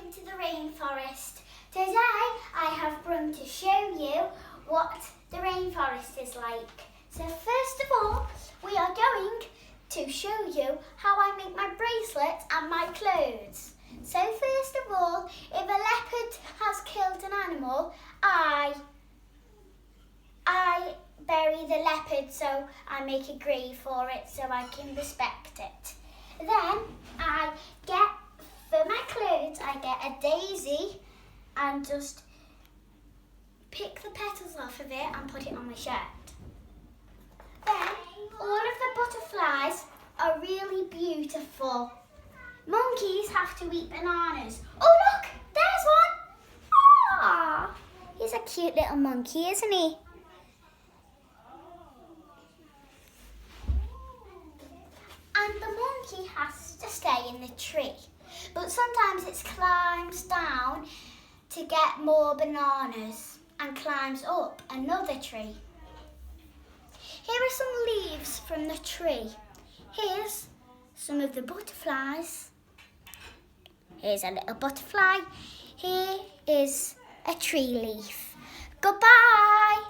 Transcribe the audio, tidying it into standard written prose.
welcome to the rainforest. Today I have come to show you what the rainforest is like. So first of all, we are going to show you how I make my bracelets and my clothes. So first of all, if a leopard has killed an animal, I bury the leopard, so I make a grave for it so I can respect it. Then for my clothes, I get a daisy and just pick the petals off of it and put it on my shirt. Then all of the butterflies are really beautiful. Monkeys have to eat bananas. Oh look, there's one. Aww, he's a cute little monkey, isn't he? And the monkey has to stay in the tree. But sometimes it climbs down to get more bananas and climbs up another tree. Here are some leaves from the tree. Here's some of the butterflies. Here's a little butterfly. Here is a tree leaf. Goodbye.